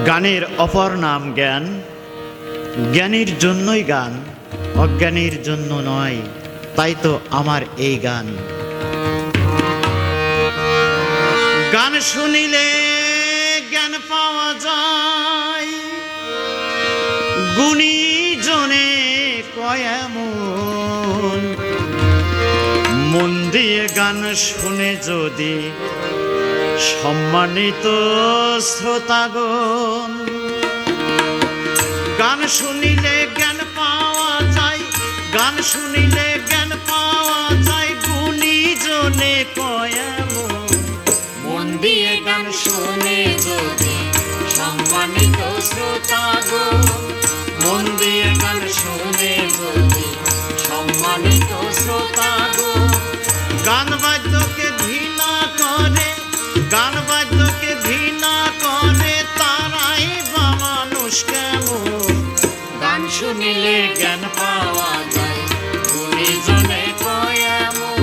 গানের অপর নাম জ্ঞান। জ্ঞানীর জন্যই গান, অজ্ঞানীর জন্য নয়, তাই তো আমার এই গান। গান শুনিলে জ্ঞান পাওয়া যায়, গুণী জনে কয় এমন। মন দিয়ে গান শুনে যদি সম্মানিত শ্রোতাগণ, গান শুনিলে জ্ঞান পাওয়া যায়, গান শুনিলে জ্ঞান পাওয়া যায়, গুণী জনে কয় এমন। মন দিয়ে গান শুনে যদি সম্মানিত শ্রোতাগণ, মন দিয়ে গান শুনে যদি সম্মানিত শ্রোতাগণ। গান বাদ্যকে ঘৃণা করে, গান বাদ্যকে ঘৃণা করে, তারাই বা মানুষ কেমন। গান শুনিলে জ্ঞান পাওয়া যায়, গুণী জনে কয় এমন।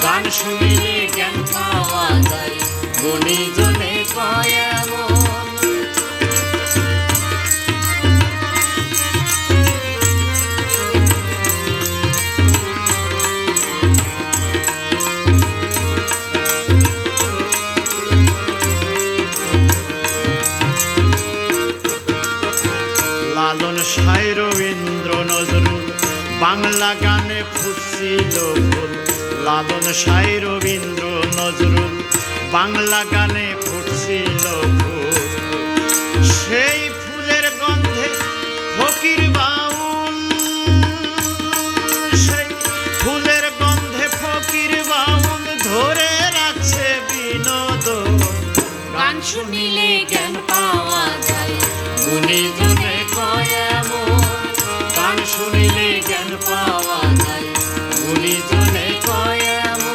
গান শুনিলে জ্ঞান পাওয়া যায়, গুণী জনে কয় এমন। লালন সাই রবীন্দ্র নজরুল বাংলা গানে ফুটছিল ফুল। লালন সাই রবীন্দ্র নজরুল বাংলা গানে ফুটছিল ফুল। সেই ফুলের গন্ধে ফকির বাউল, সেই ফুলের গন্ধে ফকির বাউল ধরে রাখছে বিনোদন। গান শুনিলে জ্ঞান পাওয়া যায়, গুণী জনে কয় এমন। গান শুনিলে জ্ঞান পাওয়া যায়, গুণী জনে কয় এমন।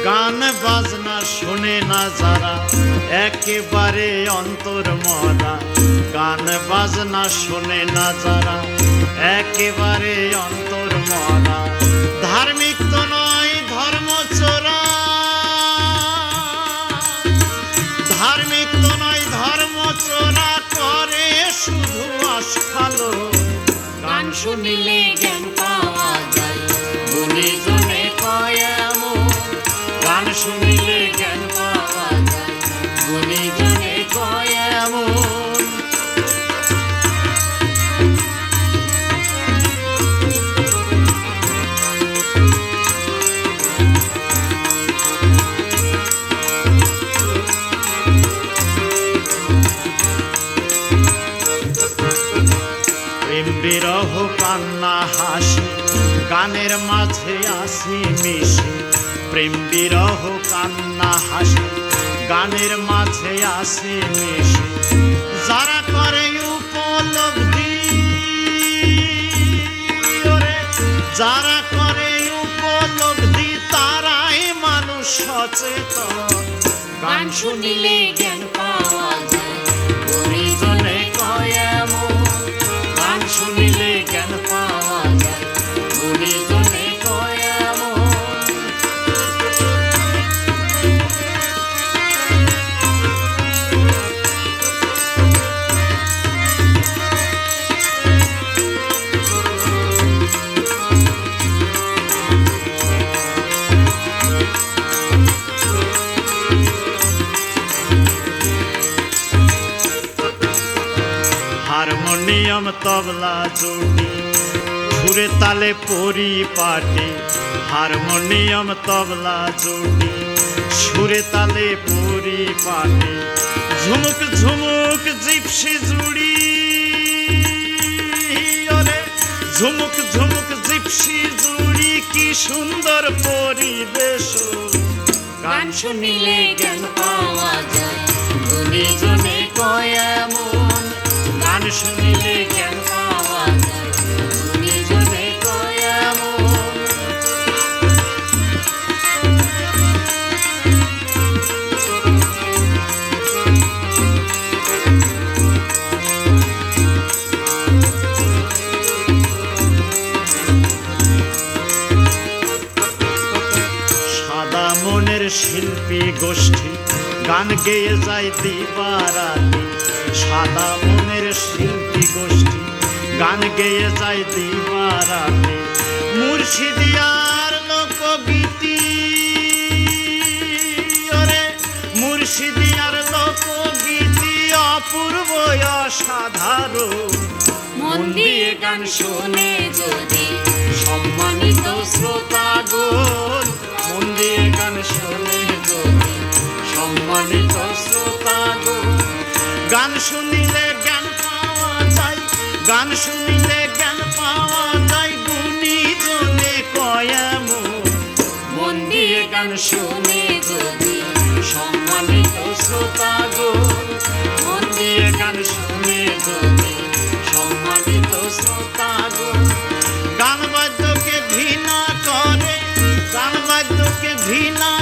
গান বাজনা শোনে না যারা একেবারে অন্তর মরা। গান বাজনা শোনে না যারা একেবারে অন্তর মরা। ধার্মিক তো নয় ধর্ম চোরা, ধার্মিক তো নয় ধর্ম চোরা, করে শুধু আস্ফালো। গান শুনিলে জ্ঞান পাওয়া যায়, গুণী জনে কয় এমন। গান শুনিলে জ্ঞান পাওয়া যায়, গুণী জনে কয় এমন। প্রেম বিরহ কান্না হাসি গানের মাঝে আসি মিশি। প্রেম বিরহ কান্না হাসি গানের মাঝে আসি মিশি। যারা করে উপলব্ধি, ওরে যারা করে উপলব্ধি, তারাই মানুষ সচেতন। গান শুনিলে জ্ঞান পাওয়া যায়, গুণী জনে কয় এমন। গান শুনিলে জ্ঞান পাওয়া যায়, গুণী জনে কয় এমন। হারমোনিয়াম তবলা জুটি সুরে তালে পরিপাটি। হারমোনিয়াম তবলা জুটি সুরে তালে পরিপাটি। ঝুমুক ঝুমুক জিপসি জুড়ি, ওরে ঝুমুক ঝুমুক জিপসি জুড়ি, কি সুন্দর পরিবেশ। গান শুনিলে জ্ঞান পাওয়া যায়, গুণী জনে কয় এমন। গান শুনিলে জ্ঞান পাওয়া যায়, গুণী জনে কয় এমন। শিল্পী গোষ্ঠী গান গেয়ে যায় দিবারাতি, সাদা মনের শিল্পী গোষ্ঠী গান গেয়ে যায় দিবারাতি। মুর্শিদিয়ার লোকগীতি, ওরে মুর্শিদিয়ার লোকগীতি অপূর্ব অসাধারণ। মন দিয়ে গান শুনে যদি সম্মানিত শ্রোতাগণ, মন দিয়ে গান শুনে যদি সম্মানিত শ্রোতাগণ, গান শুনিলে জ্ঞান পাওয়া যায়, গান শুনিলে জ্ঞান পাওয়া যায়, গুণী জনে কয় এমন। মন দিয়ে গান শুনে যদি সম্মানিত শ্রোতাগণ, মন দিয়ে গান শুনে যদি সম্মানিত শ্রোতাগণ, গান বাদ্যকে ঘৃণা করে, গান বাদ্যকে ঘৃণা